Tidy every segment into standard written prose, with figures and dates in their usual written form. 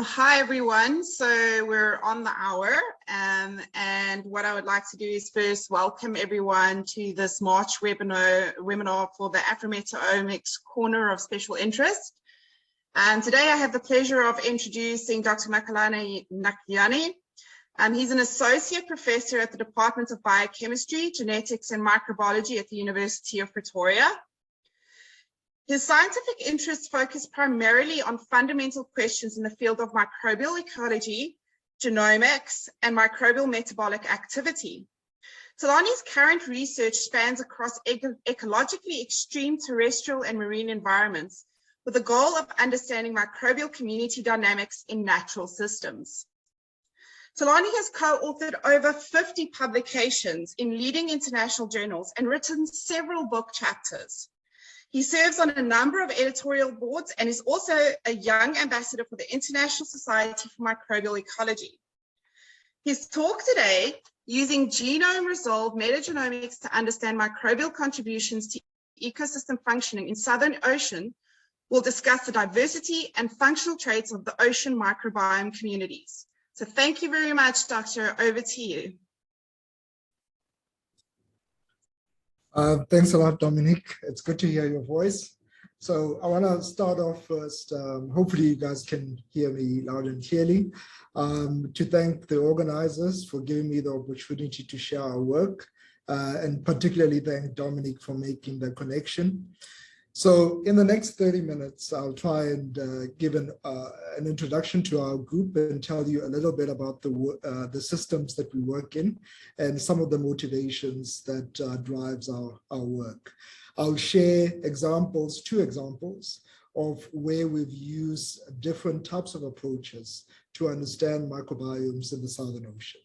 Hi everyone, so we're on the hour and what I would like to do is first welcome everyone to this March webinar for the Afrometabolomics Corner of Special Interest. And today I have the pleasure of introducing Dr. Makalana Nakyani. He's an associate professor at the Department of Biochemistry, Genetics and Microbiology at the University of Pretoria. His scientific interests focus primarily on fundamental questions in the field of microbial ecology, genomics, and microbial metabolic activity. Talani's current research spans across ecologically extreme terrestrial and marine environments with the goal of understanding microbial community dynamics in natural systems. Talani has co-authored over 50 publications in leading international journals and written several book chapters. He serves on a number of editorial boards and is also a young ambassador for the International Society for Microbial Ecology. His talk today, using genome-resolved metagenomics to understand microbial contributions to ecosystem functioning in Southern Ocean, will discuss the diversity and functional traits of the ocean microbiome communities. So thank you very much, Doctor. Over to you. Thanks a lot, Dominique. It's good to hear your voice. So I want to start off first, hopefully you guys can hear me loud and clearly, to thank the organizers for giving me the opportunity to share our work, and particularly thank Dominique for making the connection. So in the next 30 minutes, I'll try and give an introduction to our group and tell you a little bit about the systems that we work in and some of the motivations that drives our work. I'll share examples, 2 examples of where we've used different types of approaches to understand microbiomes in the Southern Ocean.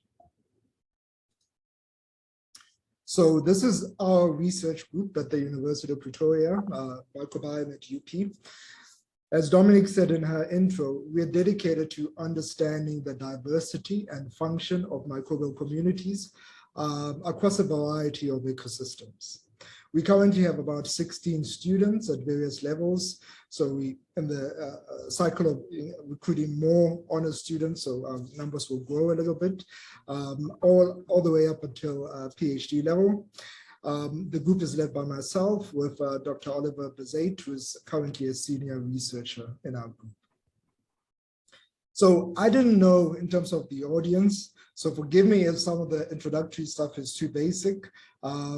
So this is our research group at the University of Pretoria, Microbiome at UP. As Dominique said in her intro, we're dedicated to understanding the diversity and function of microbial communities across a variety of ecosystems. We currently have about 16 students at various levels. So we, in the cycle of recruiting more honors students, so our numbers will grow a little bit, all the way up until PhD level. The group is led by myself with Dr. Oliver Bezate, who is currently a senior researcher in our group. So I didn't know in terms of the audience, so forgive me if some of the introductory stuff is too basic.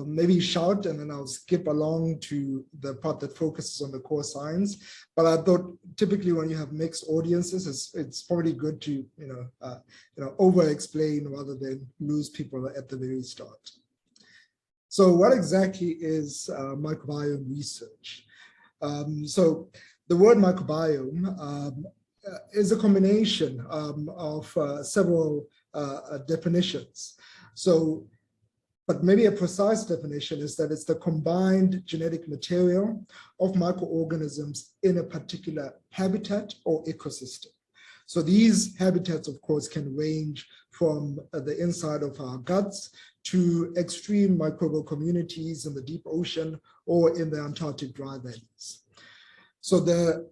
Maybe shout and then I'll skip along to the part that focuses on the core science. But I thought typically when you have mixed audiences, it's probably good to over-explain rather than lose people at the very start. So what exactly is microbiome research? So the word microbiome is a combination of several definitions. So, but maybe a precise definition is that it's the combined genetic material of microorganisms in a particular habitat or ecosystem. So these habitats, of course, can range from the inside of our guts to extreme microbial communities in the deep ocean or in the Antarctic dry valleys. So the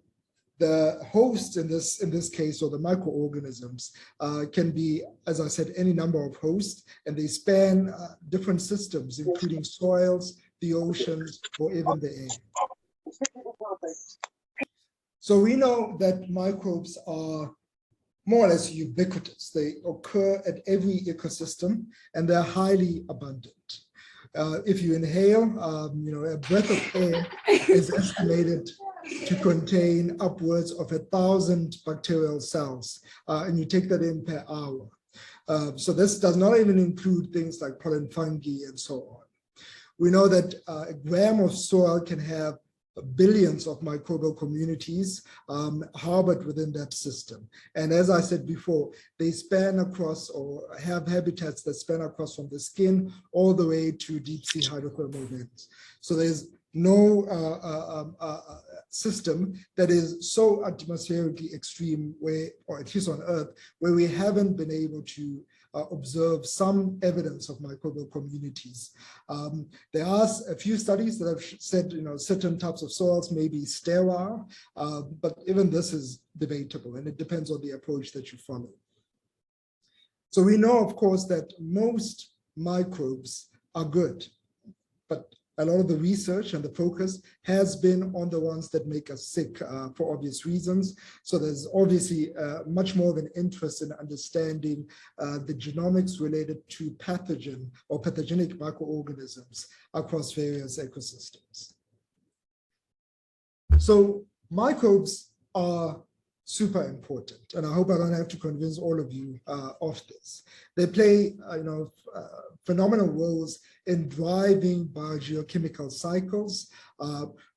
host in this case, or the microorganisms, can be, as I said, any number of hosts, and they span different systems, including soils, the oceans, or even the air. So we know that microbes are more or less ubiquitous. They occur at every ecosystem, and they're highly abundant. If you inhale, a breath of air is estimated to contain upwards of 1,000 bacterial cells, and you take that in per hour. So this does not even include things like pollen fungi and so on. We know that a gram of soil can have billions of microbial communities harbored within that system. And as I said before, they span across or have habitats that span across from the skin all the way to deep sea hydrothermal vents. So there's no system that is so atmospherically extreme, where, or at least on Earth, where we haven't been able to observe some evidence of microbial communities. There are a few studies that have said, certain types of soils may be sterile, but even this is debatable, and it depends on the approach that you follow. So we know, of course, that most microbes are good, but a lot of the research and the focus has been on the ones that make us sick for obvious reasons. So there's obviously much more of an interest in understanding the genomics related to pathogen or pathogenic microorganisms across various ecosystems. So microbes are super important, and I hope I don't have to convince all of you of this. They play, phenomenal roles in driving biogeochemical cycles,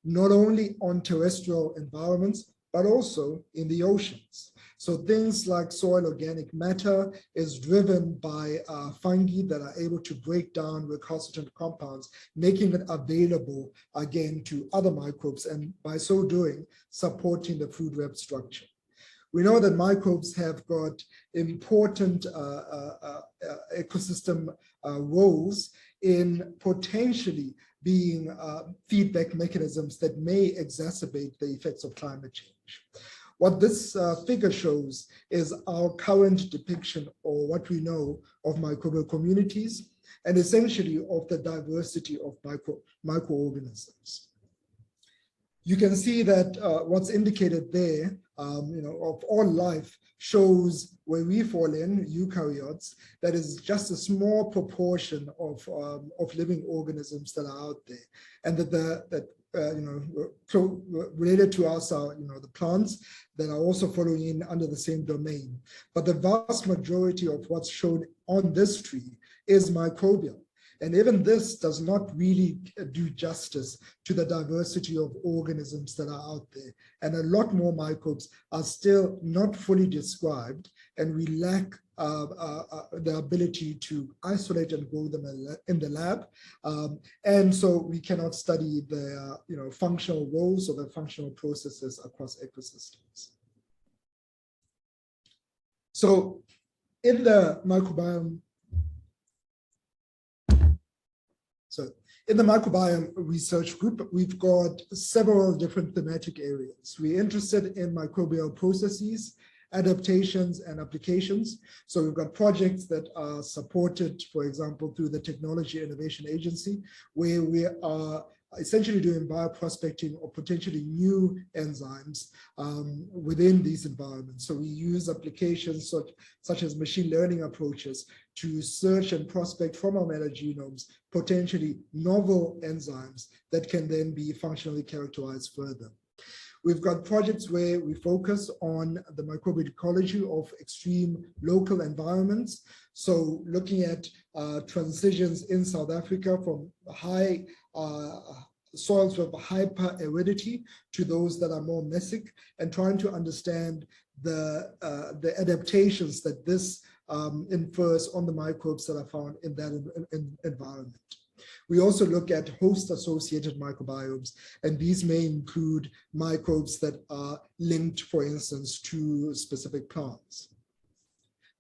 not only on terrestrial environments, but also in the oceans. So things like soil organic matter is driven by fungi that are able to break down recalcitrant compounds, making it available again to other microbes, and by so doing, supporting the food web structure. We know that microbes have got important ecosystem roles in potentially being feedback mechanisms that may exacerbate the effects of climate change. What this figure shows is our current depiction, or what we know of microbial communities, and essentially of the diversity of microorganisms. You can see that what's indicated there, of all life, shows where we fall in, eukaryotes, that is just a small proportion of living organisms that are out there, and that related to us are the plants that are also following in under the same domain. But the vast majority of what's shown on this tree is microbial. And even this does not really do justice to the diversity of organisms that are out there. And a lot more microbes are still not fully described, and we lack the ability to isolate and grow them in the lab. And so we cannot study the functional roles or the functional processes across ecosystems. So in the microbiome, in the microbiome research group, we've got several different thematic areas. We're interested in microbial processes, adaptations, and applications. So we've got projects that are supported, for example, through the Technology Innovation Agency, where we are essentially doing bioprospecting or potentially new enzymes within these environments. So we use applications such as machine learning approaches to search and prospect from our metagenomes potentially novel enzymes that can then be functionally characterized further. We've got projects where we focus on the microbial ecology of extreme local environments. So looking at transitions in South Africa from high soils with hyper aridity to those that are more mesic, and trying to understand the adaptations that this infers on the microbes that are found in that environment. We also look at host-associated microbiomes, and these may include microbes that are linked, for instance, to specific plants.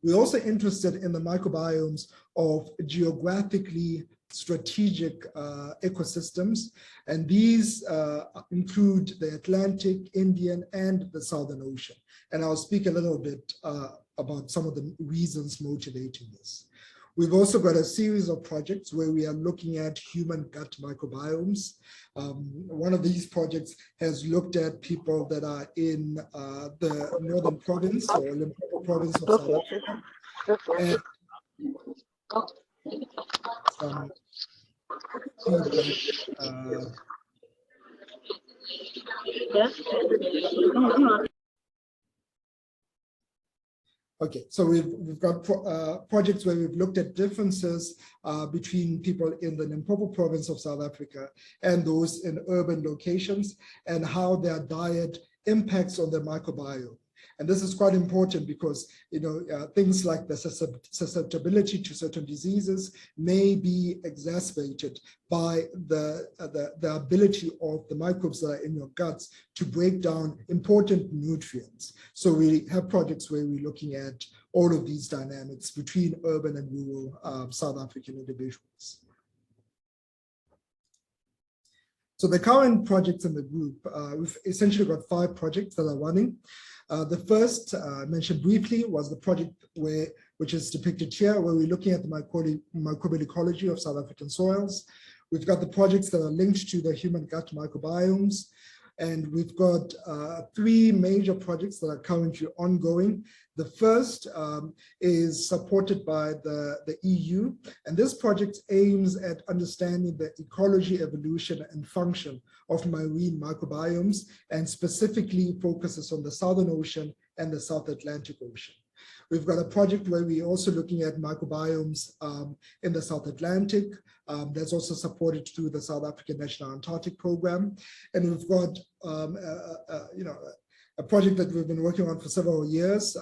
We're also interested in the microbiomes of geographically strategic ecosystems, and these include the Atlantic, Indian, and the Southern Ocean. And I'll speak a little bit about some of the reasons motivating this. We've also got a series of projects where we are looking at human gut microbiomes. One of these projects has looked at people that are in the northern province or Limpopo province of South Africa. And okay, so we've got projects where we've looked at differences between people in the Limpopo province of South Africa and those in urban locations, and how their diet impacts on their microbiome. And this is quite important because things like the susceptibility to certain diseases may be exacerbated by the ability of the microbes that are in your guts to break down important nutrients. So we have projects where we're looking at all of these dynamics between urban and rural South African individuals. So the current projects in the group, we've essentially got 5 projects that are running. The first, mentioned briefly, was the project which is depicted here, where we're looking at the microbial ecology of South African soils. We've got the projects that are linked to the human gut microbiomes. And we've got 3 major projects that are currently ongoing. The first is supported by the EU, and this project aims at understanding the ecology, evolution, and function of marine microbiomes, and specifically focuses on the Southern Ocean and the South Atlantic Ocean. We've got a project where we're also looking at microbiomes in the South Atlantic. That's also supported through the South African National Antarctic Program. And we've got a project that we've been working on for several years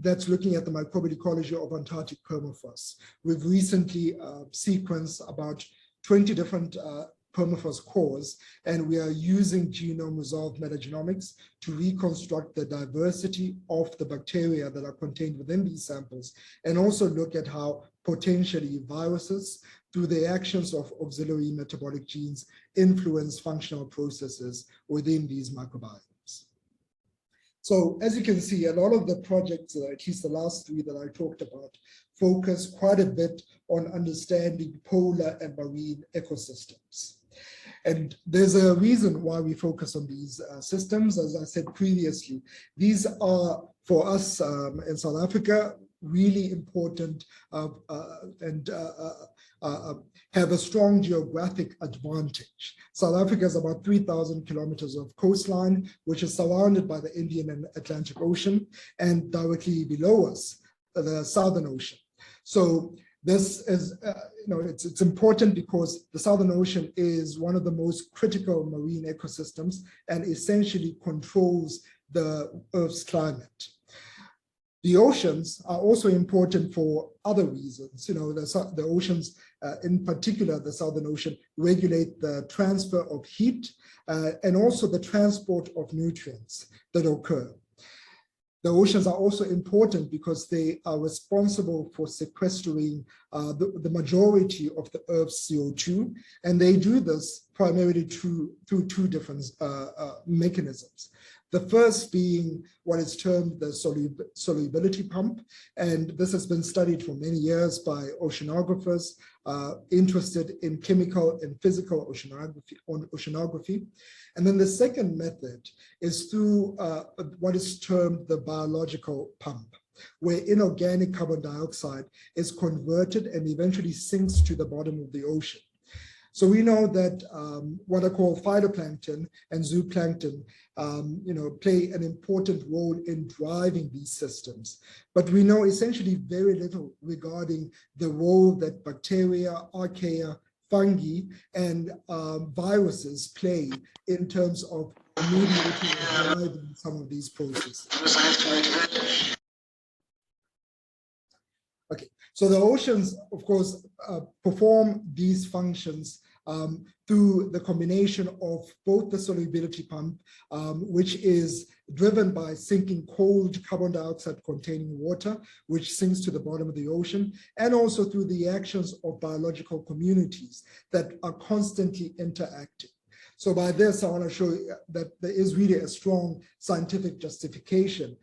that's looking at the microbial ecology of Antarctic permafrost. We've recently sequenced about 20 different permafrost cores, and we are using genome-resolved metagenomics to reconstruct the diversity of the bacteria that are contained within these samples, and also look at how potentially viruses, through the actions of auxiliary metabolic genes, influence functional processes within these microbiomes. So as you can see, a lot of the projects, at least the last 3 that I talked about, focus quite a bit on understanding polar and marine ecosystems. And there's a reason why we focus on these systems. As I said previously, these are, for us in South Africa, really important and have a strong geographic advantage. South Africa is about 3,000 kilometers of coastline, which is surrounded by the Indian and Atlantic Ocean, and directly below us, the Southern Ocean. So this is, it's important because the Southern Ocean is one of the most critical marine ecosystems and essentially controls the Earth's climate. The oceans are also important for other reasons. The oceans, in particular, the Southern Ocean, regulate the transfer of heat and also the transport of nutrients that occur. The oceans are also important because they are responsible for sequestering the majority of the Earth's CO2, and they do this primarily through 2 different mechanisms. The first being what is termed the solubility pump, and this has been studied for many years by oceanographers interested in chemical and physical oceanography. And then the second method is through what is termed the biological pump, where inorganic carbon dioxide is converted and eventually sinks to the bottom of the ocean. So we know that what are called phytoplankton and zooplankton, play an important role in driving these systems. But we know essentially very little regarding the role that bacteria, archaea, fungi, and viruses play in terms of mediating and driving some of these processes. Okay, so the oceans, of course, perform these functions through the combination of both the solubility pump, which is driven by sinking cold carbon dioxide containing water, which sinks to the bottom of the ocean, and also through the actions of biological communities that are constantly interacting. So by this, I want to show you that there is really a strong scientific justification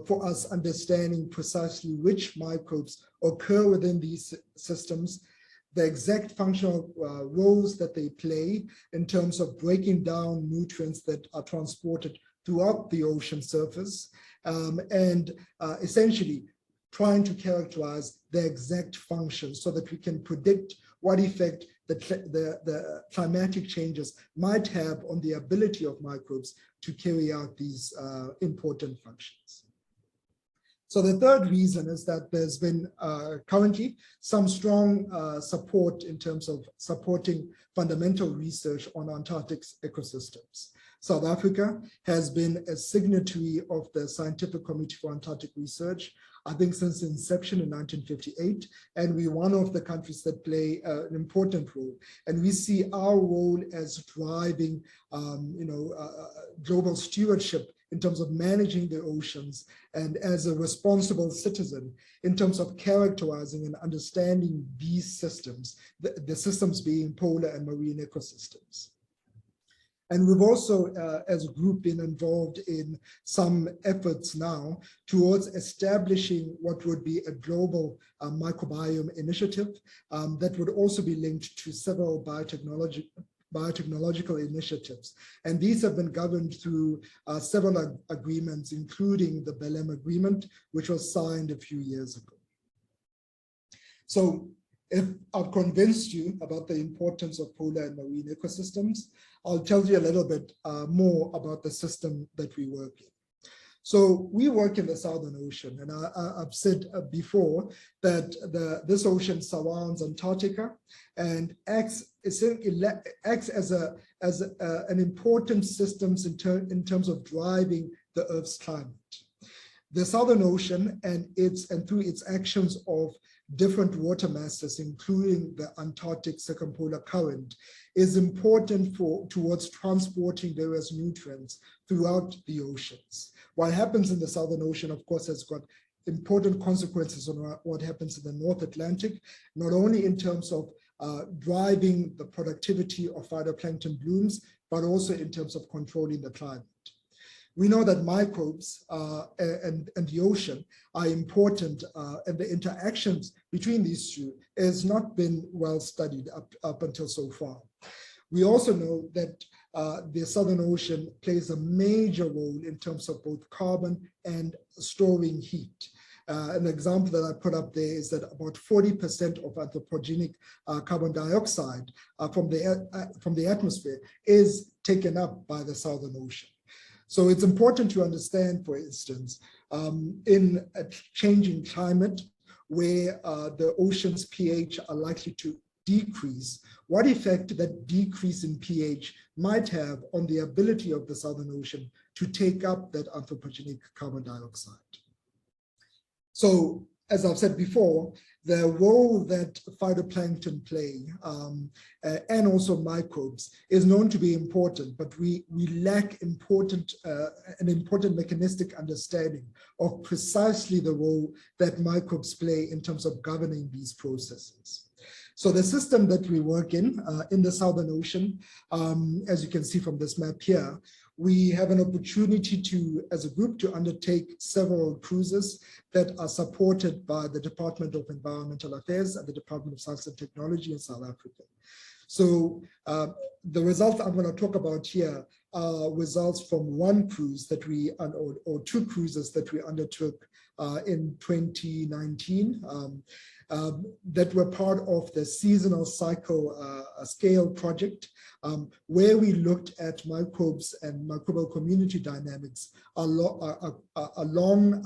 for us understanding precisely which microbes occur within these systems, the exact functional roles that they play in terms of breaking down nutrients that are transported throughout the ocean surface, and essentially trying to characterize the exact function so that we can predict what effect the climatic changes might have on the ability of microbes to carry out these important functions. So the third reason is that there's been currently some strong support in terms of supporting fundamental research on Antarctic ecosystems. South Africa has been a signatory of the Scientific Committee for Antarctic Research, I think since inception in 1958, and we're one of the countries that play an important role. And we see our role as driving, global stewardship in terms of managing the oceans, and as a responsible citizen in terms of characterizing and understanding these systems, the systems being polar and marine ecosystems. And we've also, as a group, been involved in some efforts now towards establishing what would be a global microbiome initiative that would also be linked to several biotechnological initiatives. And these have been governed through several agreements, including the Belém Agreement, which was signed a few years ago. So if I've convinced you about the importance of polar and marine ecosystems, I'll tell you a little bit more about the system that we work in. So we work in the Southern Ocean, and I've said before that this ocean surrounds Antarctica and acts as an important system in terms of driving the Earth's climate. The Southern Ocean and through its actions of different water masses, including the Antarctic circumpolar current, is important towards transporting various nutrients throughout the oceans. What happens in the Southern Ocean, of course, has got important consequences on what happens in the North Atlantic, not only in terms of driving the productivity of phytoplankton blooms, but also in terms of controlling the climate. We know that microbes and the ocean are important, and the interactions between these two has not been well studied up until so far. We also know that the Southern Ocean plays a major role in terms of both carbon and storing heat. An example that I put up there is that about 40% of anthropogenic carbon dioxide from the atmosphere is taken up by the Southern Ocean. So it's important to understand, for instance, in a changing climate where the ocean's pH are likely to decrease, what effect that decrease in pH might have on the ability of the Southern Ocean to take up that anthropogenic carbon dioxide. So, as I've said before, the role that phytoplankton play and also microbes is known to be important, but we lack an important mechanistic understanding of precisely the role that microbes play in terms of governing these processes. So the system that we work in the Southern Ocean, as you can see from this map here, we have an opportunity to, as a group, to undertake several cruises that are supported by the Department of Environmental Affairs and the Department of Science and Technology in South Africa. So the results I'm going to talk about here are results from one cruise that we, or two cruises that we undertook in 2019 that were part of the seasonal cycle scale project, where we looked at microbes and microbial community dynamics along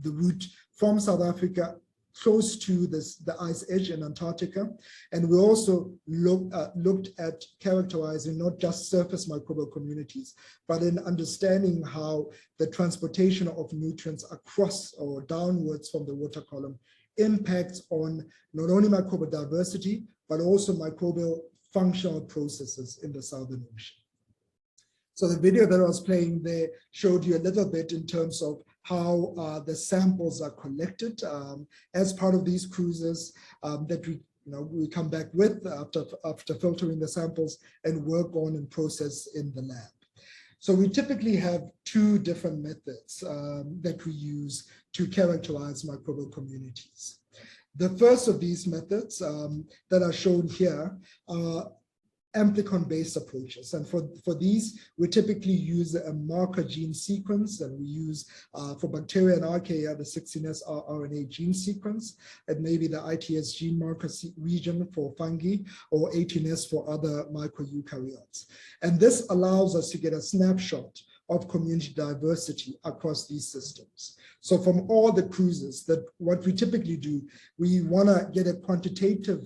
the route from South Africa close to the ice edge in Antarctica. And we also looked at characterizing not just surface microbial communities, but in understanding how the transportation of nutrients across or downwards from the water column impacts on not only microbial diversity, but also microbial functional processes in the Southern Ocean. So the video that I was playing there showed you a little bit in terms of how the samples are collected as part of these cruises that we come back with after filtering the samples and work on and process in the lab. So we typically have two different methods that we use to characterize microbial communities. The first of these methods that are shown here are amplicon-based approaches. And for these, we typically use a marker gene sequence, and we use for bacteria and archaea, the 16S RNA gene sequence, and maybe the ITS gene marker region for fungi, or 18S for other microeukaryotes. And this allows us to get a snapshot of community diversity across these systems. So from all the cruises, that what we typically do, we want to get a quantitative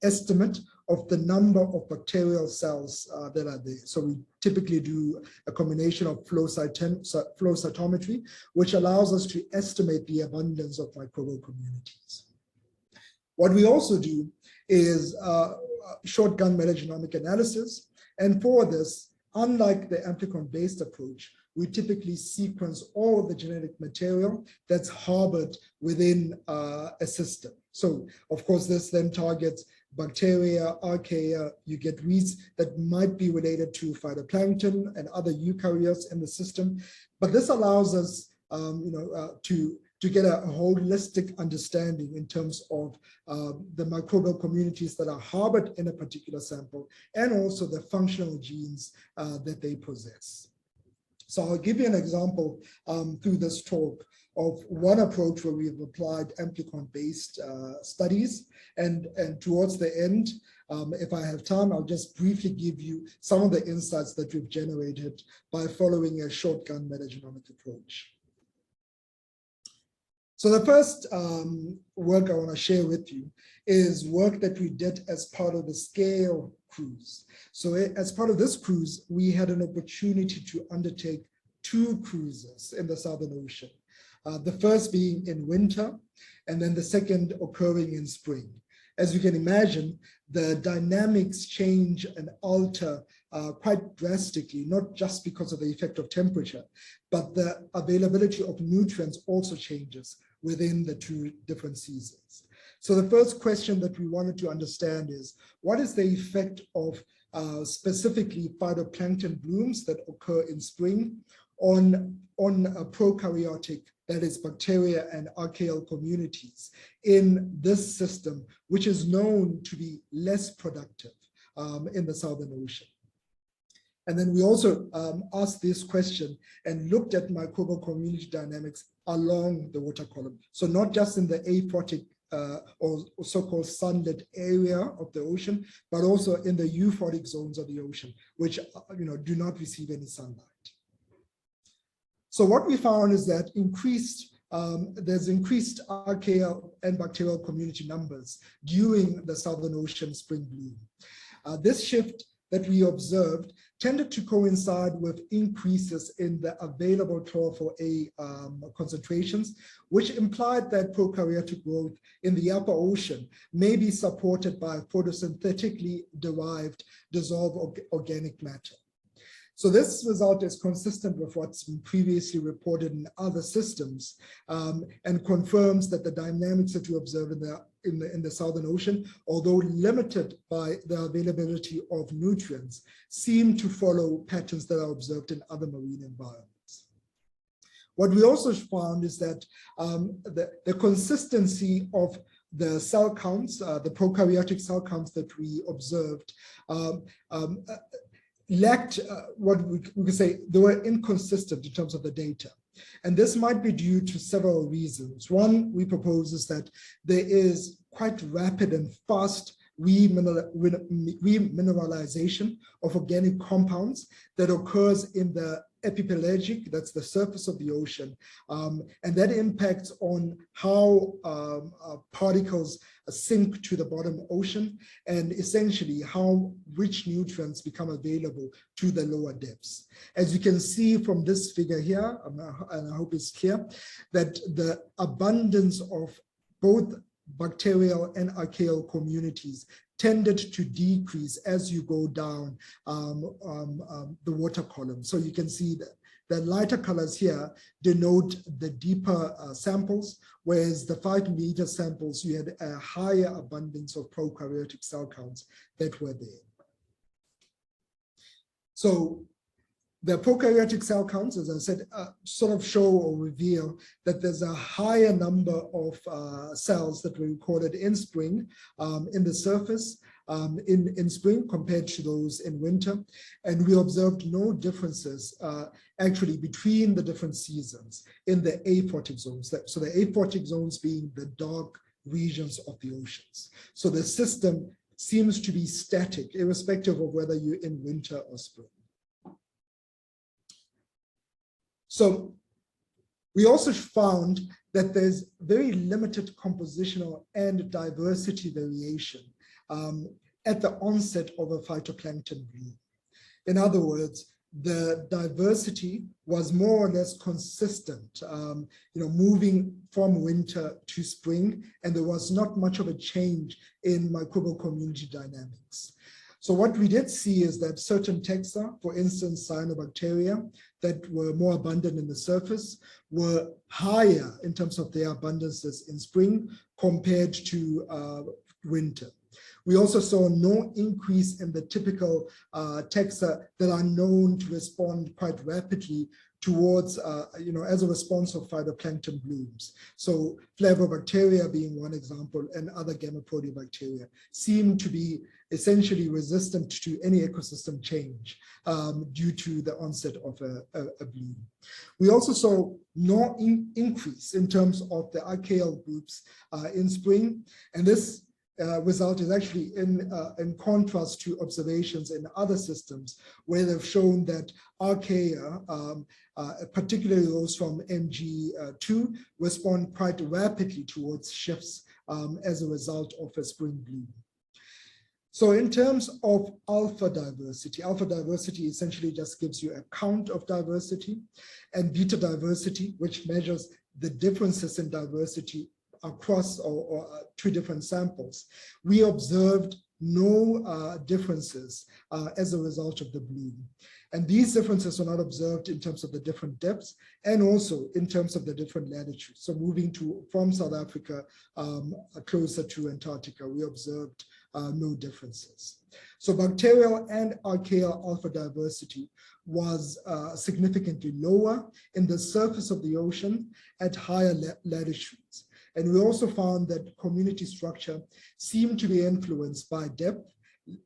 estimate of the number of bacterial cells that are there. So we typically do a combination of flow cytometry, which allows us to estimate the abundance of microbial communities. What we also do is shotgun metagenomic analysis. And for this, unlike the amplicon-based approach, we typically sequence all of the genetic material that's harbored within a system. So, of course, this then targets bacteria, archaea, you get weeds that might be related to phytoplankton and other eukaryotes in the system. But this allows us to get a holistic understanding in terms of the microbial communities that are harbored in a particular sample, and also the functional genes that they possess. So I'll give you an example through this talk of one approach where we've applied amplicon-based studies. And towards the end, if I have time, I'll just briefly give you some of the insights that we've generated by following a shotgun metagenomic approach. So the first work I want to share with you is work that we did as part of the SCALE cruise. So as part of this cruise, we had an opportunity to undertake 2 cruises in the Southern Ocean. The first being in winter, and then the second occurring in spring. As you can imagine, the dynamics change and alter quite drastically, not just because of the effect of temperature, but the availability of nutrients also changes within the 2 different seasons. So the first question that we wanted to understand is, what is the effect of specifically phytoplankton blooms that occur in spring on prokaryotic, that is bacteria and archaeal communities in this system, which is known to be less productive in the Southern Ocean? And then we also asked this question and looked at microbial community dynamics along the water column. So not just in the aphotic or so-called sunlit area of the ocean, but also in the euphotic zones of the ocean, which do not receive any sunlight. So what we found is that there's increased archaeal and bacterial community numbers during the Southern Ocean spring bloom. This shift that we observed tended to coincide with increases in the available chlorophyll-A concentrations, which implied that prokaryotic growth in the upper ocean may be supported by photosynthetically derived dissolved organic matter. So this result is consistent with what's been previously reported in other systems, and confirms that the dynamics that you observe in the Southern Ocean, although limited by the availability of nutrients, seem to follow patterns that are observed in other marine environments. What we also found is that the consistency of the cell counts, the prokaryotic cell counts that we observed, lacked what we could say, they were inconsistent in terms of the data. And this might be due to several reasons. One, we propose, is that there is quite rapid and fast remineralization of organic compounds that occurs in the epipelagic, that's the surface of the ocean, and that impacts on how particles sink to the bottom ocean, and essentially how rich nutrients become available to the lower depths. As you can see from this figure here, and I hope it's clear, that the abundance of both bacterial and archaeal communities tended to decrease as you go down the water column. So you can see that the lighter colors here denote the deeper samples, whereas the 5 meter samples, you had a higher abundance of prokaryotic cell counts that were there. So the prokaryotic cell counts, as I said, sort of show or reveal that there's a higher number of cells that were recorded in spring in the surface in spring compared to those in winter. And we observed no differences actually between the different seasons in the aphotic zones. So the aphotic zones being the dark regions of the oceans. So the system seems to be static, irrespective of whether you're in winter or spring. So we also found that there's very limited compositional and diversity variation at the onset of a phytoplankton bloom. In other words, the diversity was more or less consistent, moving from winter to spring, and there was not much of a change in microbial community dynamics. So what we did see is that certain taxa, for instance, cyanobacteria, that were more abundant in the surface, were higher in terms of their abundances in spring compared to winter. We also saw no increase in the typical taxa that are known to respond quite rapidly towards, as a response of phytoplankton blooms. So flavobacteria being one example, and other gamma proteobacteria seem to be essentially resistant to any ecosystem change due to the onset of a bloom. We also saw no increase in terms of the archaeal groups in spring, and this result is actually in contrast to observations in other systems where they've shown that Archaea, particularly those from MG2, respond quite rapidly towards shifts as a result of a spring bloom. So in terms of alpha diversity essentially just gives you a count of diversity, and beta diversity, which measures the differences in diversity across or two different samples. We observed no differences as a result of the bloom. And these differences were not observed in terms of the different depths and also in terms of the different latitudes. So moving from South Africa closer to Antarctica, we observed no differences. So bacterial and archaeal alpha diversity was significantly lower in the surface of the ocean at higher latitudes. And we also found that community structure seemed to be influenced by depth,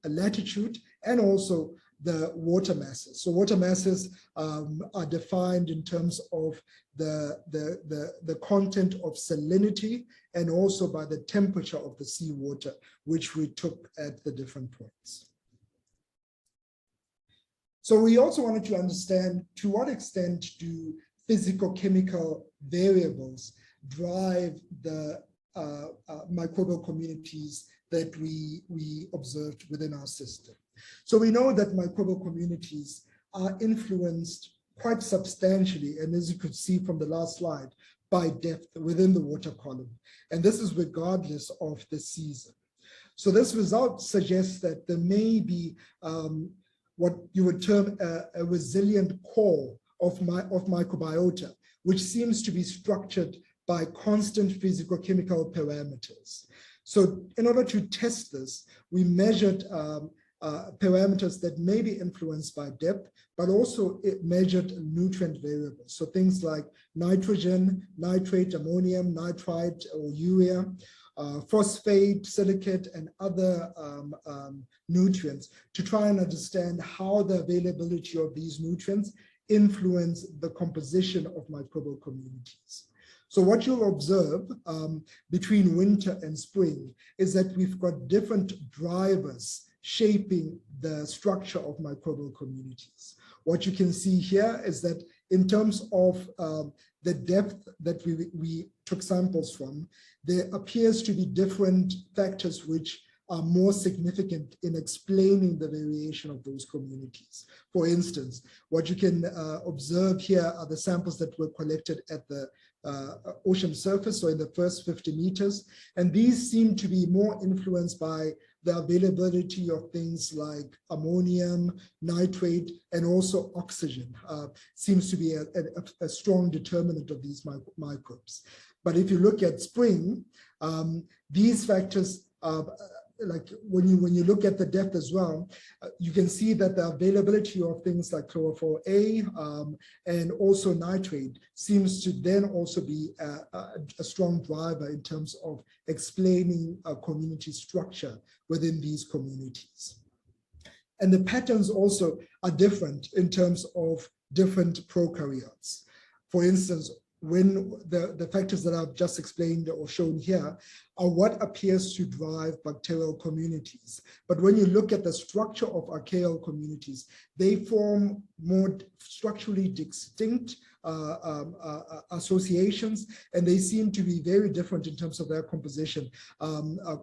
latitude, and also the water masses. So water masses are defined in terms of the content of salinity and also by the temperature of the seawater, which we took at the different points. So we also wanted to understand to what extent do physicochemical variables drive the microbial communities that we observed within our system. So we know that microbial communities are influenced quite substantially, and as you could see from the last slide, by depth within the water column. And this is regardless of the season. So this result suggests that there may be what you would term a resilient core of microbiota, which seems to be structured by constant physicochemical parameters. So in order to test this, we measured parameters that may be influenced by depth, but also it measured nutrient variables. So things like nitrogen, nitrate, ammonium, nitrite, or urea, phosphate, silicate, and other nutrients to try and understand how the availability of these nutrients influence the composition of microbial communities. So what you'll observe between winter and spring is that we've got different drivers shaping the structure of microbial communities. What you can see here is that in terms of the depth that we took samples from, there appears to be different factors which are more significant in explaining the variation of those communities. For instance, what you can observe here are the samples that were collected at the ocean surface, so in the first 50 meters, and these seem to be more influenced by the availability of things like ammonium, nitrate, and also oxygen. Seems to be a strong determinant of these microbes. But if you look at spring, these factors like when you look at the depth as well, you can see that the availability of things like chlorophyll A and also nitrate seems to then also be a strong driver in terms of explaining a community structure within these communities. And the patterns also are different in terms of different prokaryotes. For instance, when the factors that I've just explained or shown here are what appears to drive bacterial communities. But when you look at the structure of archaeal communities, they form more structurally distinct associations, and they seem to be very different in terms of their composition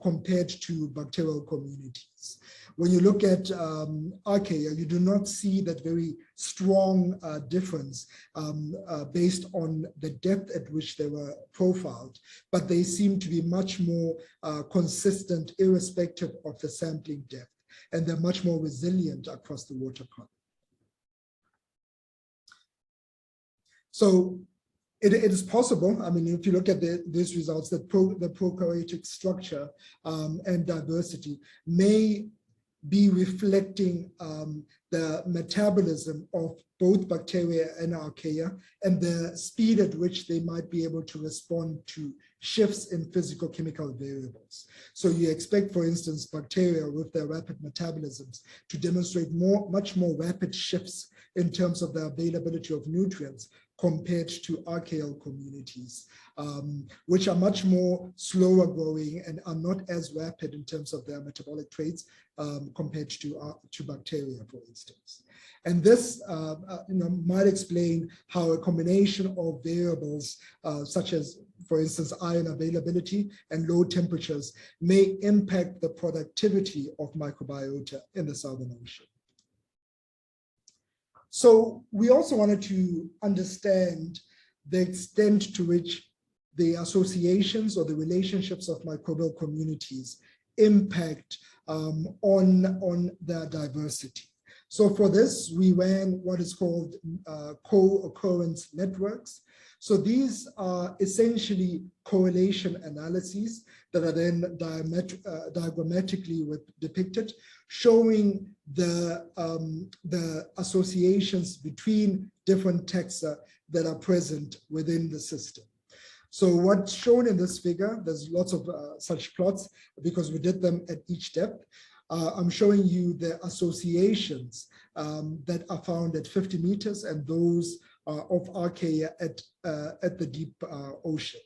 compared to bacterial communities. When you look at Archaea, you do not see that very strong difference based on the depth at which they were profiled, but they seem to be much more consistent irrespective of the sampling depth, and they're much more resilient across the water column. So It is possible. I mean, if you look at these results, that the prokaryotic structure and diversity may be reflecting the metabolism of both bacteria and archaea and the speed at which they might be able to respond to shifts in physical chemical variables. So you expect, for instance, bacteria with their rapid metabolisms to demonstrate much more rapid shifts in terms of the availability of nutrients compared to archaeal communities, which are much more slower growing and are not as rapid in terms of their metabolic traits compared to bacteria, for instance. And this might explain how a combination of variables such as, for instance, iron availability and low temperatures may impact the productivity of microbiota in the Southern Ocean. So we also wanted to understand the extent to which the associations or the relationships of microbial communities impact on their diversity. So for this, we ran what is called co-occurrence networks. So these are essentially correlation analyses that are then diagrammatically depicted, showing the associations between different taxa that are present within the system. So what's shown in this figure, there's lots of such plots because we did them at each depth. I'm showing you the associations that are found at 50 meters and those of Archaea at the deep ocean.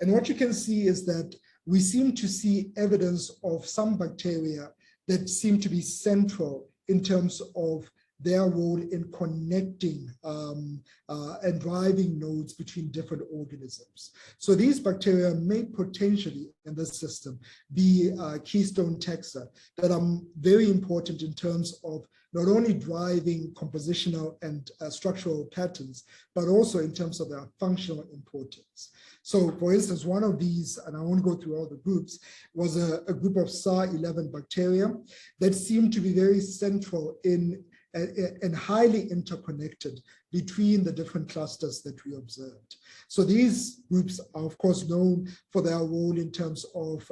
And what you can see is that we seem to see evidence of some bacteria that seem to be central in terms of their role in connecting and driving nodes between different organisms. So these bacteria may potentially in this system be keystone taxa that are very important in terms of not only driving compositional and structural patterns, but also in terms of their functional importance. So for instance, one of these, and I won't go through all the groups, was a group of SAR11 bacteria that seemed to be very central in and highly interconnected between the different clusters that we observed. So these groups are of course known for their role in terms of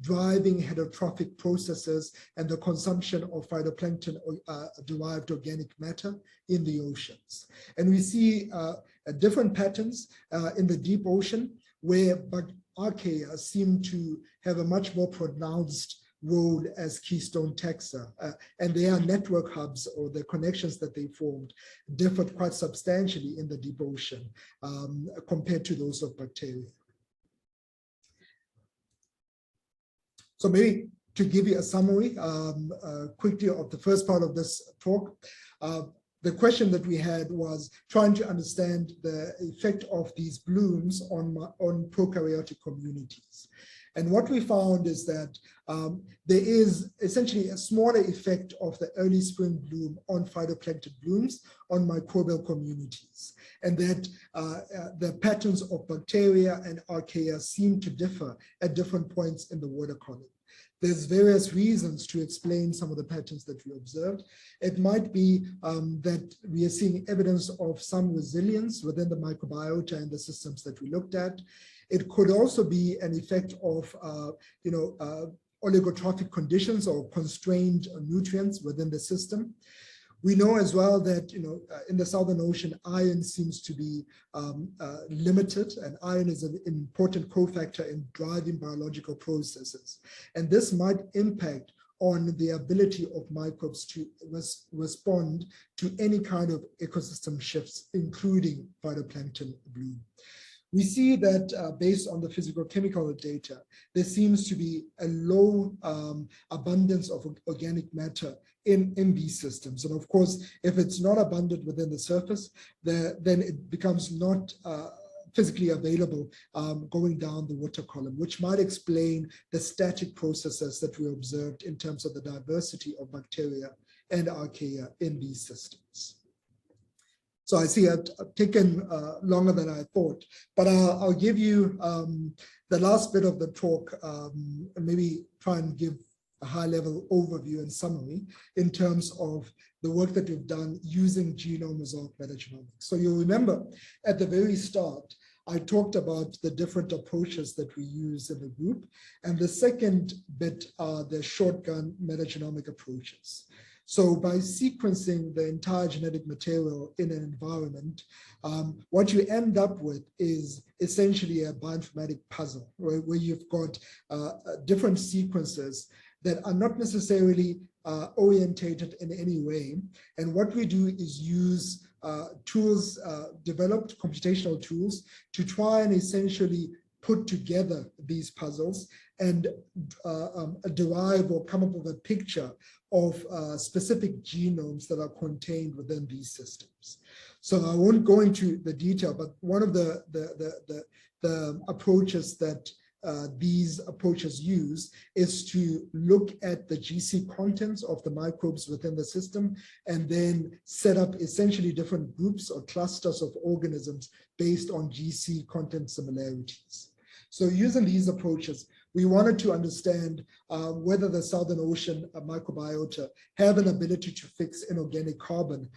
driving heterotrophic processes and the consumption of phytoplankton derived organic matter in the oceans. And we see different patterns in the deep ocean where Archaea seem to have a much more pronounced role as keystone taxa, and their network hubs or the connections that they formed differed quite substantially in the deep ocean compared to those of bacteria. So maybe to give you a summary quickly of the first part of this talk, the question that we had was trying to understand the effect of these blooms on prokaryotic communities. And what we found is that there is essentially a smaller effect of the early spring bloom on phytoplankton blooms on microbial communities, and that the patterns of bacteria and archaea seem to differ at different points in the water column. There's various reasons to explain some of the patterns that we observed. It might be that we are seeing evidence of some resilience within the microbiota and the systems that we looked at. It could also be an effect of, oligotrophic conditions or constrained nutrients within the system. We know as well that, in the Southern Ocean, iron seems to be limited, and iron is an important cofactor in driving biological processes. And this might impact on the ability of microbes to respond to any kind of ecosystem shifts, including phytoplankton bloom. We see that based on the physical chemical data, there seems to be a low abundance of organic matter in these systems. And of course, if it's not abundant within the surface, then it becomes not physically available going down the water column, which might explain the static processes that we observed in terms of the diversity of bacteria and archaea in these systems. So I see I've taken longer than I thought, but I'll give you the last bit of the talk, and maybe try and give a high-level overview and summary in terms of the work that we've done using genome-resolved metagenomics. So you'll remember at the very start, I talked about the different approaches that we use in the group. And the second bit are the shotgun metagenomic approaches. So by sequencing the entire genetic material in an environment, what you end up with is essentially a bioinformatic puzzle, right, where you've got different sequences that are not necessarily orientated in any way. And what we do is use tools, developed computational tools to try and essentially put together these puzzles and derive or come up with a picture of specific genomes that are contained within these systems. So I won't go into the detail, but one of the approaches that these approaches use is to look at the GC contents of the microbes within the system and then set up essentially different groups or clusters of organisms based on GC content similarities. So using these approaches, we wanted to understand whether the Southern Ocean microbiota have an ability to fix inorganic carbon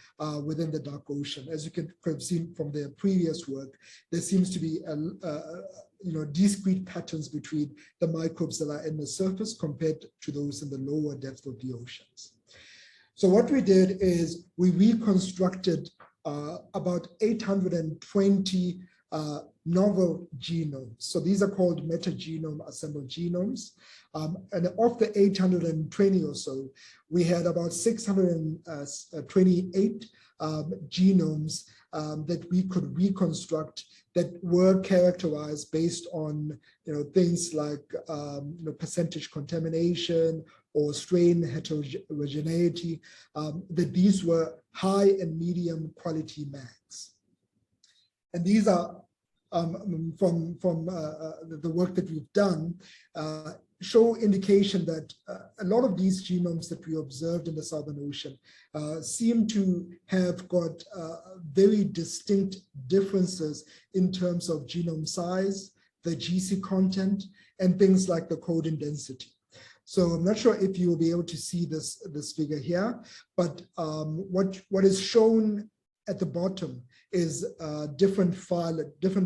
within the dark ocean. As you can have seen from their previous work, there seems to be discrete patterns between the microbes that are in the surface compared to those in the lower depths of the oceans. So what we did is we reconstructed about 820 novel genomes. So these are called metagenome assembled genomes. And of the 820 or so, we had about 628 genomes that we could reconstruct that were characterized based on things like percentage contamination or strain heterogeneity, that these were high and medium quality mags. And these are from the work that we've done, show indication that a lot of these genomes that we observed in the Southern Ocean seem to have got very distinct differences in terms of genome size, the GC content, and things like the codon density. So I'm not sure if you will be able to see this figure here, but what is shown at the bottom is different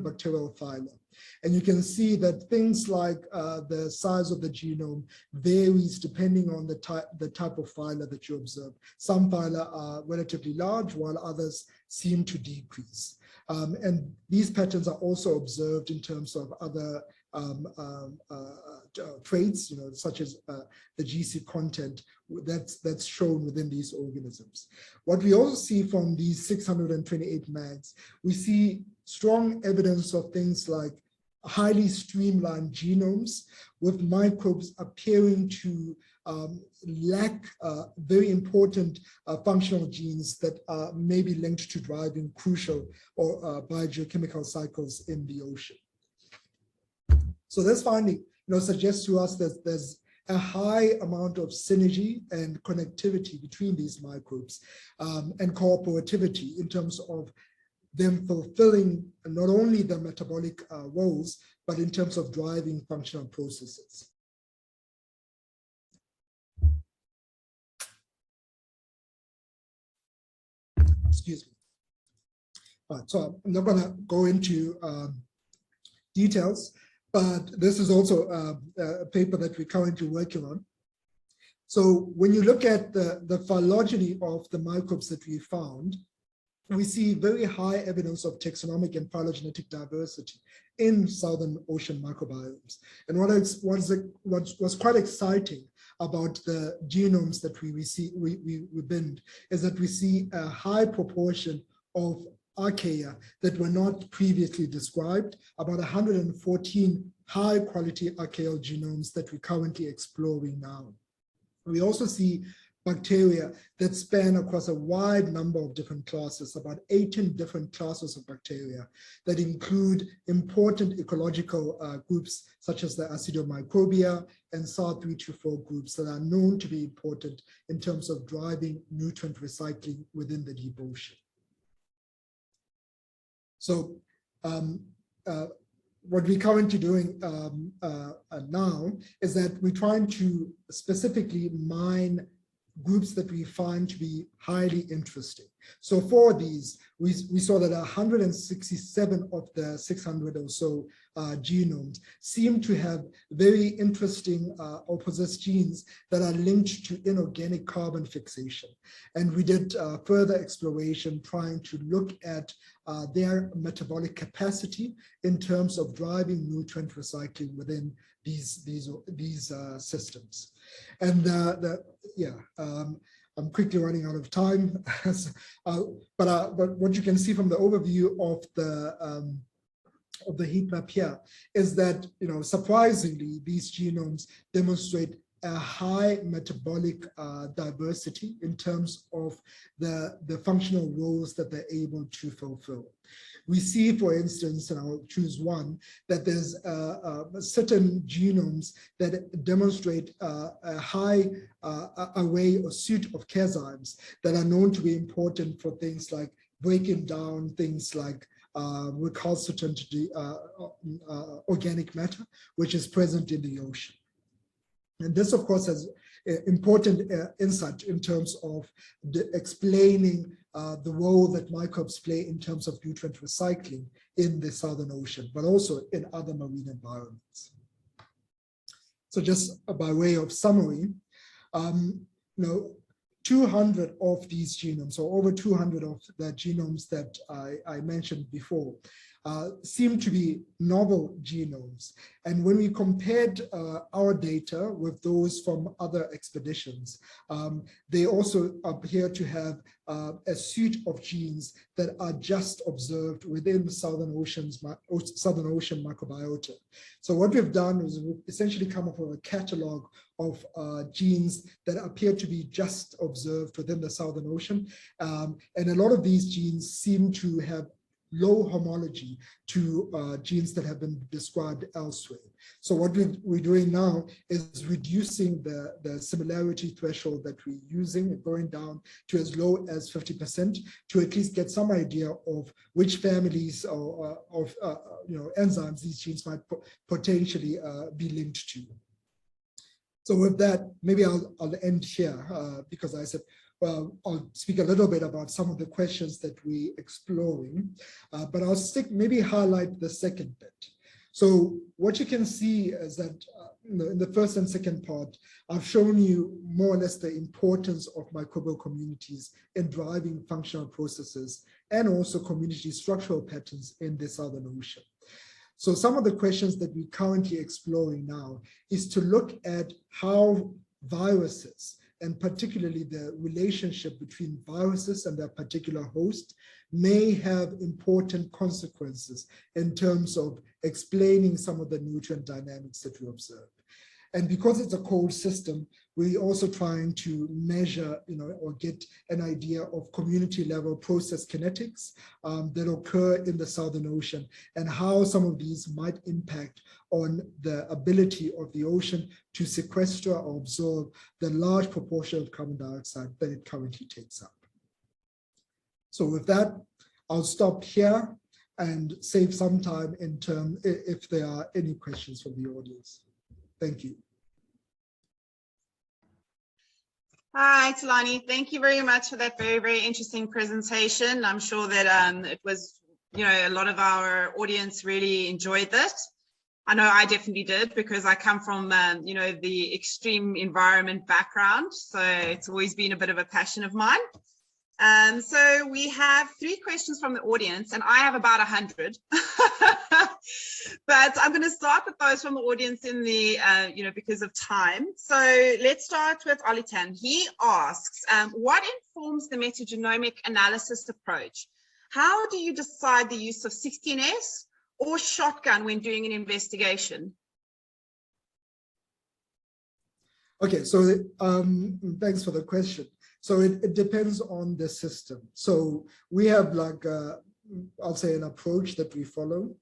bacterial phyla. And you can see that things like the size of the genome varies depending on the type of phyla that you observe. Some phyla are relatively large, while others seem to decrease. And these patterns are also observed in terms of other traits, such as the GC content that's shown within these organisms. What we also see from these 628 mags, we see strong evidence of things like highly streamlined genomes with microbes appearing to lack very important functional genes that may be linked to driving crucial or biogeochemical cycles in the ocean. So this finding suggests to us that there's a high amount of synergy and connectivity between these microbes and cooperativity in terms of them fulfilling not only the metabolic roles, but in terms of driving functional processes. Excuse me. All right, so I'm not going to go into details, but this is also a paper that we're currently working on. So when you look at the phylogeny of the microbes that we found, we see very high evidence of taxonomic and phylogenetic diversity in Southern Ocean microbiomes. And what was quite exciting about the genomes that we binned is that we see a high proportion of Archaea that were not previously described, about 114 high quality archaeal genomes that we're currently exploring now. We also see bacteria that span across a wide number of different classes, about 18 different classes of bacteria that include important ecological groups such as the Acidomicrobia and SAR324 groups that are known to be important in terms of driving nutrient recycling within the deep ocean. So what we're currently doing now is that we're trying to specifically mine groups that we find to be highly interesting. So for these, we saw that 167 of the 600 or so genomes seem to have very interesting or possess genes that are linked to inorganic carbon fixation. And we did further exploration trying to look at their metabolic capacity in terms of driving nutrient recycling within these systems. And I'm quickly running out of time, but what you can see from the overview of the heat map here is that, surprisingly, these genomes demonstrate a high metabolic diversity in terms of the functional roles that they're able to fulfill. We see, for instance, and I'll choose one, that there's certain genomes that demonstrate a high array or suite of enzymes that are known to be important for things like breaking down things like recalcitrant organic matter, which is present in the ocean. And this, of course, has important insight in terms of explaining the role that microbes play in terms of nutrient recycling in the Southern Ocean, but also in other marine environments. So just by way of summary, 200 of these genomes, or over 200 of the genomes that I mentioned before, seem to be novel genomes. And when we compared our data with those from other expeditions, they also appear to have a suite of genes that are just observed within the Southern Ocean microbiota. So what we've done is we've essentially come up with a catalog of genes that appear to be just observed within the Southern Ocean. And a lot of these genes seem to have low homology to genes that have been described elsewhere. So what we're doing now is reducing the similarity threshold that we're using, going down to as low as 50% to at least get some idea of which families of enzymes these genes might potentially be linked to. So with that, maybe I'll end here because I said, well, I'll speak a little bit about some of the questions that we're exploring, but I'll maybe highlight the second bit. So what you can see is that in the first and second part, I've shown you more or less the importance of microbial communities in driving functional processes and also community structural patterns in the Southern Ocean. So some of the questions that we're currently exploring now is to look at how viruses, and particularly the relationship between viruses and their particular host, may have important consequences in terms of explaining some of the nutrient dynamics that we observe. And because it's a cold system, we're also trying to measure, or get an idea of community level process kinetics that occur in the Southern Ocean and how some of these might impact on the ability of the ocean to sequester or absorb the large proportion of carbon dioxide that it currently takes up. So with that, I'll stop here and save some time in term if there are any questions from the audience. Thank you. Hi, Talani. Thank you very much for that very, very interesting presentation. I'm sure that it was, a lot of our audience really enjoyed that. I know I definitely did because I come from, the extreme environment background. So it's always been a bit of a passion of mine. So we have 3 questions from the audience and I have about 100, but I'm going to start with those from the audience in the, because of time. So let's start with Olitan. He asks, what informs the metagenomic analysis approach? How do you decide the use of 16S or shotgun when doing an investigation? Okay, so thanks for the question. So it depends on the system. So we have I'll say an approach that we follow.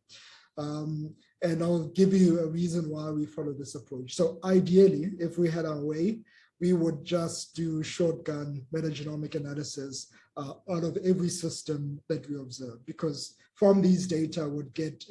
And I'll give you a reason why we follow this approach. So ideally, if we had our way, we would just do shotgun metagenomic analysis out of every system that we observe, because from these data would get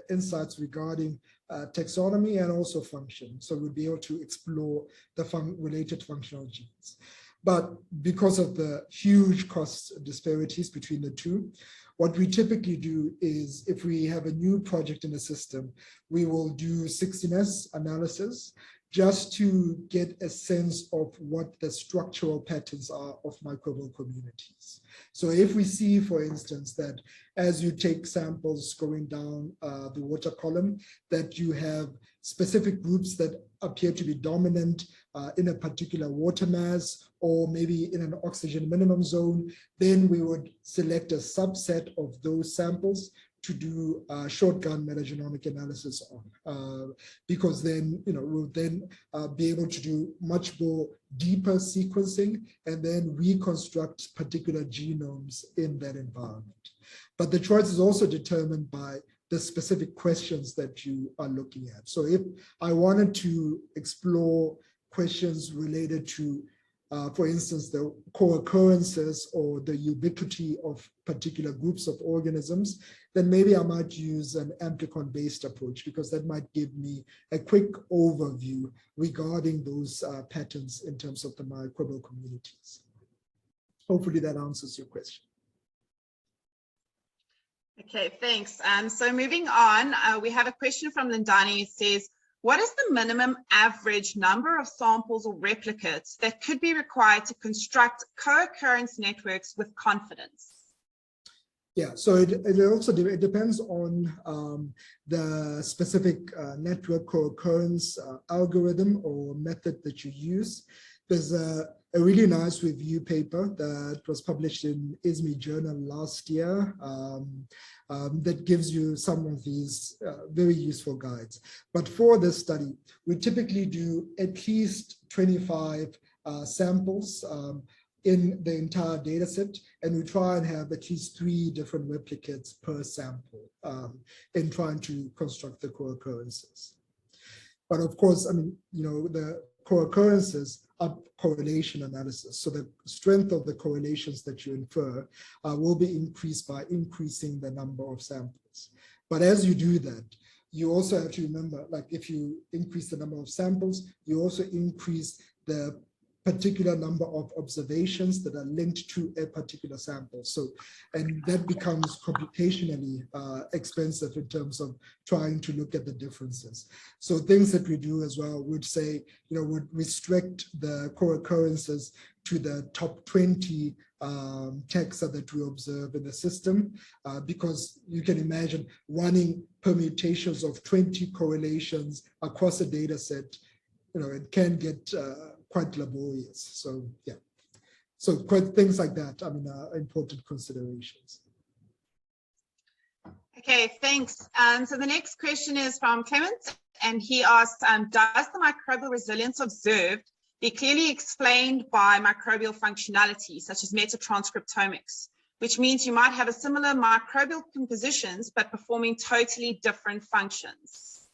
insights regarding taxonomy and also function. So we'll be able to explore the related functional genes. But because of the huge cost disparities between the two, what we typically do is if we have a new project in the system, we will do 16S analysis just to get a sense of what the structural patterns are of microbial communities. So if we see, for instance, that as you take samples going down the water column, that you have specific groups that appear to be dominant in a particular water mass, or maybe in an oxygen minimum zone, then we would select a subset of those samples to do shotgun metagenomic analysis on, because then we'll then be able to do much more deeper sequencing and then reconstruct particular genomes in that environment. But the choice is also determined by the specific questions that you are looking at. So if I wanted to explore questions related to, for instance, the co-occurrences or the ubiquity of particular groups of organisms, then maybe I might use an amplicon-based approach, because that might give me a quick overview regarding those patterns in terms of the microbial communities. Hopefully that answers your question. Okay, thanks. So moving on, we have a question from Lindani. It says, what is the minimum average number of samples or replicates that could be required to construct co-occurrence networks with confidence? Yeah, so it also depends on the specific network co-occurrence algorithm or method that you use. There's a really nice review paper that was published in ISME Journal last year that gives you some of these very useful guides. But for this study, we typically do at least 25 samples in the entire data set, and we try and have at least 3 different replicates per sample in trying to construct the co-occurrences. But of course, I mean, the co-occurrences are correlation analysis. So the strength of the correlations that you infer will be increased by increasing the number of samples. But as you do that, you also have to remember, like if you increase the number of samples, you also increase the particular number of observations that are linked to a particular sample. So, and that becomes computationally expensive in terms of trying to look at the differences. So things that we do as well would say, would restrict the co-occurrences to the top 20 taxa that we observe in the system, because you can imagine running permutations of 20 correlations across a data set, it can get quite laborious. So yeah, so quite things like that, I mean, are important considerations. Okay, thanks. So the next question is from Clement, and he asks, does the microbial resilience observed be clearly explained by microbial functionality, such as metatranscriptomics, which means you might have a similar microbial compositions, but performing totally different functions?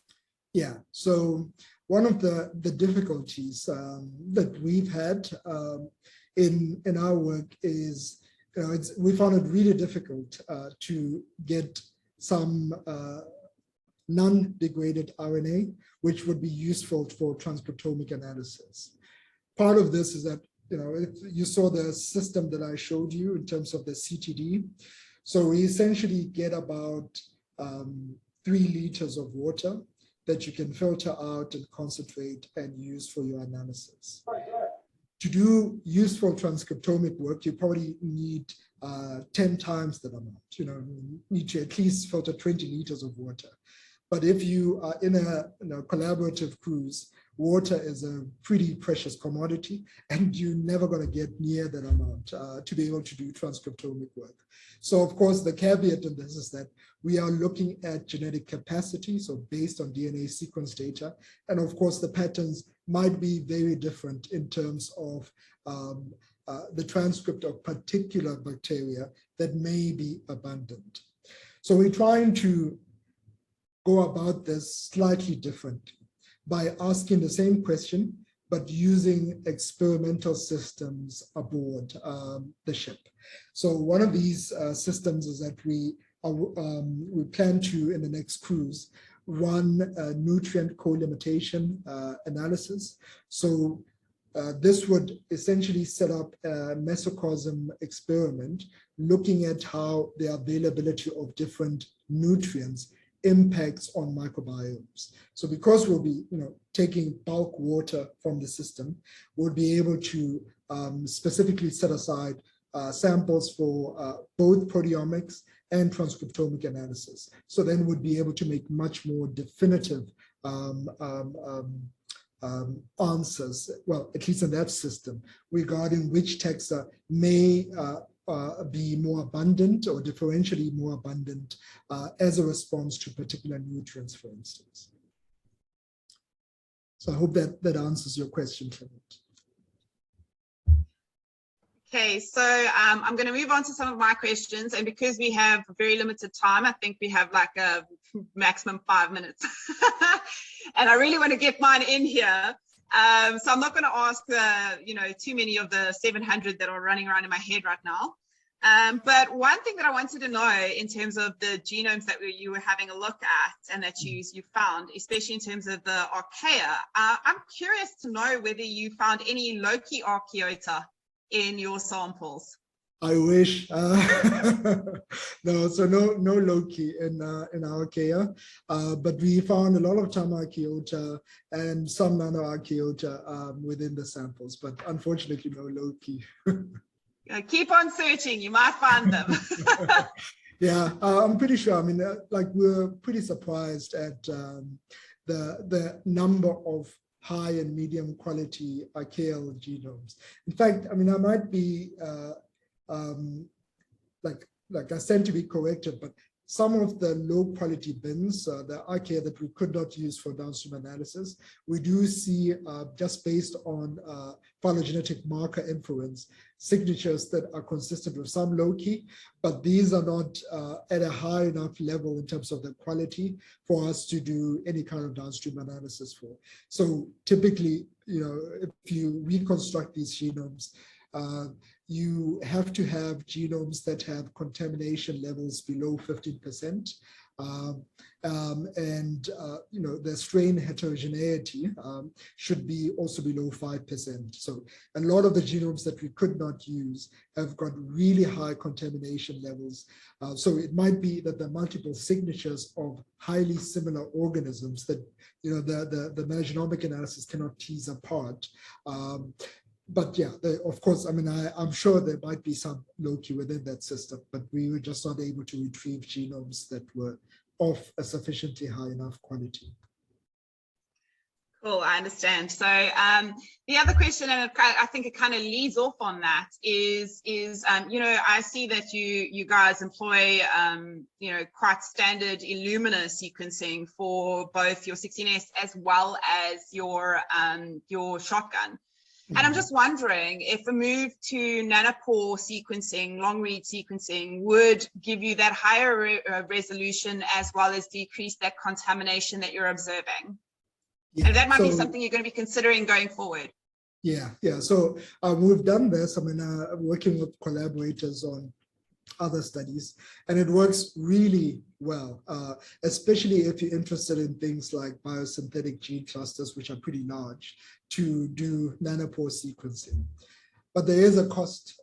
Yeah, so one of the difficulties that we've had in our work is, we found it really difficult to get some non-degraded RNA, which would be useful for transcriptomic analysis. Part of this is that, if you saw the system that I showed you in terms of the CTD, so we essentially get about 3 liters of water that you can filter out and concentrate and use for your analysis. To do useful transcriptomic work, you probably need 10 times that amount. You need to at least filter 20 liters of water. But if you are in a collaborative cruise, water is a pretty precious commodity, and you're never going to get near that amount to be able to do transcriptomic work. So of course, the caveat in this is that we are looking at genetic capacity, so based on DNA sequence data. And of course, the patterns might be very different in terms of the transcript of particular bacteria that may be abundant. So we're trying to go about this slightly differently by asking the same question, but using experimental systems aboard the ship. So one of these systems is that we plan to, in the next cruise, run a nutrient co-limitation analysis. So this would essentially set up a mesocosm experiment looking at how the availability of different nutrients impacts on microbiomes. So because we'll be taking bulk water from the system, we'll be able to specifically set aside samples for both proteomics and transcriptomic analysis. So then we'd be able to make much more definitive answers, well, at least in that system, regarding which taxa may be more abundant or differentially more abundant as a response to particular nutrients, for instance. So I hope that answers your question, Clement. Okay, so I'm going to move on to some of my questions, and because we have very limited time, I think we have like a maximum 5 minutes, and I really want to get mine in here. So I'm not going to ask too many of the 700 that are running around in my head right now. But one thing that I wanted to know in terms of the genomes that you were having a look at and that you found, especially in terms of the Archaea, I'm curious to know whether you found any loki Archaeota in your samples. I wish. No, so no loki in Archaea, but we found a lot of Archaeota and some Nano-Archaeota within the samples, but unfortunately no loki. Keep on searching, you might find them. Yeah, I'm pretty sure. I mean, we're pretty surprised at the number of high and medium quality archaeal genomes. In fact, I mean, I might be I stand to be corrected, but some of the low quality bins, the Archaea that we could not use for downstream analysis, we do see just based on phylogenetic marker inference, signatures that are consistent with some loki, but these are not at a high enough level in terms of the quality for us to do any kind of downstream analysis for. So typically, if you reconstruct these genomes, you have to have genomes that have contamination levels below 15%. The strain heterogeneity should be also below 5%. So a lot of the genomes that we could not use have got really high contamination levels. So it might be that the multiple signatures of highly similar organisms that the metagenomic analysis cannot tease apart. But yeah, of course, I mean, I'm sure there might be some loki within that system, but we were just not able to retrieve genomes that were of a sufficiently high enough quality. Cool, I understand. So the other question, and I think it kind of leads off on that, is I see that you guys employ quite standard Illumina sequencing for both your 16S as well as your shotgun. And I'm just wondering if a move to nanopore sequencing, long read sequencing, would give you that higher resolution as well as decrease that contamination that you're observing. Yeah, and that might be something you're going to be considering going forward. Yeah. So we've done this. I mean, working with collaborators on other studies, and it works really well, especially if you're interested in things like biosynthetic gene clusters, which are pretty large, to do nanopore sequencing. But there is a cost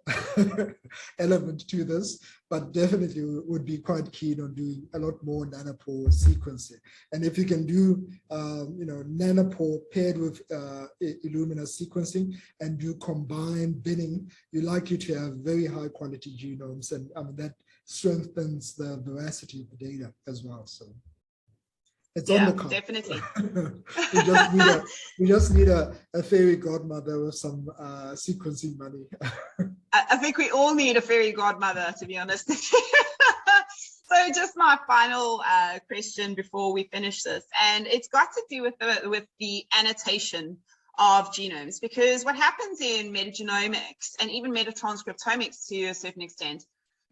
element to this, but definitely would be quite keen on doing a lot more nanopore sequencing. And if you can do, nanopore paired with Illumina sequencing and do combined binning, you're likely to have very high quality genomes, and I mean that strengthens the veracity of the data as well. So it's on the card. Definitely. we just need a fairy godmother with some sequencing money. I think we all need a fairy godmother, to be honest. So just my final question before we finish this, and it's got to do with the annotation of genomes, because what happens in metagenomics and even metatranscriptomics to a certain extent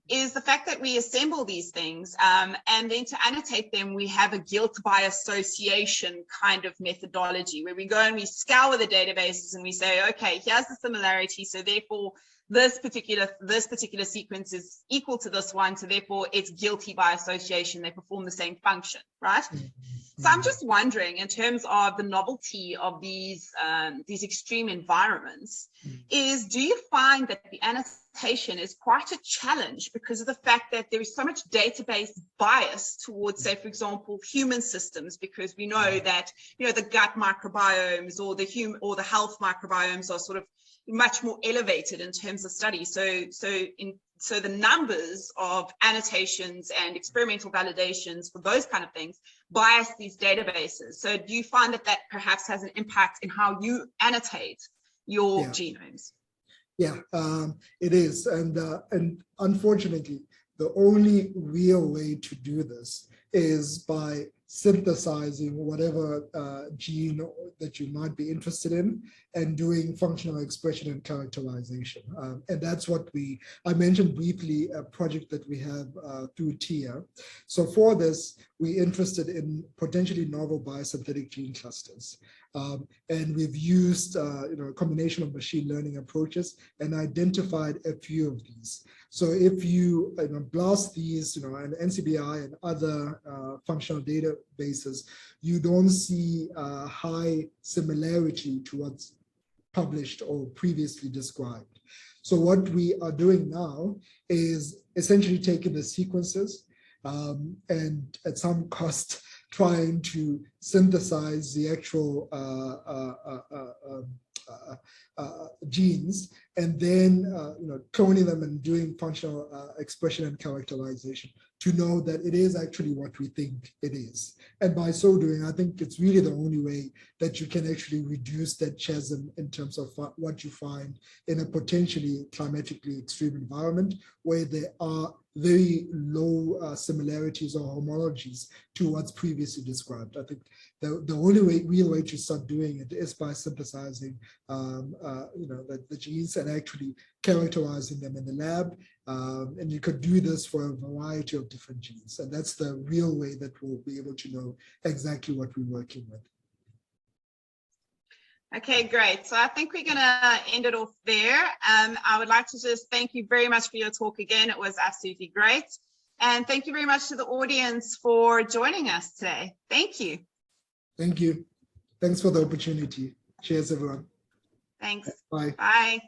is the fact that we assemble these things and then to annotate them, we have a guilt by association kind of methodology where we go and we scour the databases and we say, okay, here's the similarity. So therefore, this particular sequence is equal to this one, so therefore it's guilty by association. They perform the same function, right? So I'm just wondering, in terms of the novelty of these extreme environments, do you find that the annotation is quite a challenge because of the fact that there is so much database bias towards, say, for example, human systems, because we know that, you know, the gut microbiomes or the health microbiomes are sort of much more elevated in terms of study. So the numbers of annotations and experimental validations for those kind of things bias these databases. So do you find that perhaps has an impact in how you annotate your genomes? Yeah, it is. And unfortunately, the only real way to do this is by synthesizing whatever gene that you might be interested in and doing functional expression and characterization. And that's what I mentioned briefly a project that we have through TIA. So for this, we're interested in potentially novel biosynthetic gene clusters. And we've used a combination of machine learning approaches and identified a few of these. So if you blast these, and NCBI and other functional databases, you don't see a high similarity to what's published or previously described. So what we are doing now is essentially taking the sequences and at some cost trying to synthesize the actual genes and then cloning them and doing functional expression and characterization to know that it is actually what we think it is. And by so doing, I think it's really the only way that you can actually reduce that chasm in terms of what you find in a potentially climatically extreme environment where there are very low similarities or homologies to what's previously described. I think the only real way to start doing it is by synthesizing the genes and actually characterizing them in the lab. And you could do this for a variety of different genes. And that's the real way that we'll be able to know exactly what we're working with. Okay, great. So I think we're going to end it off there. I would like to just thank you very much for your talk again. It was absolutely great. And thank you very much to the audience for joining us today. Thank you. Thank you. Thanks for the opportunity. Cheers, everyone. Thanks. Bye. Bye.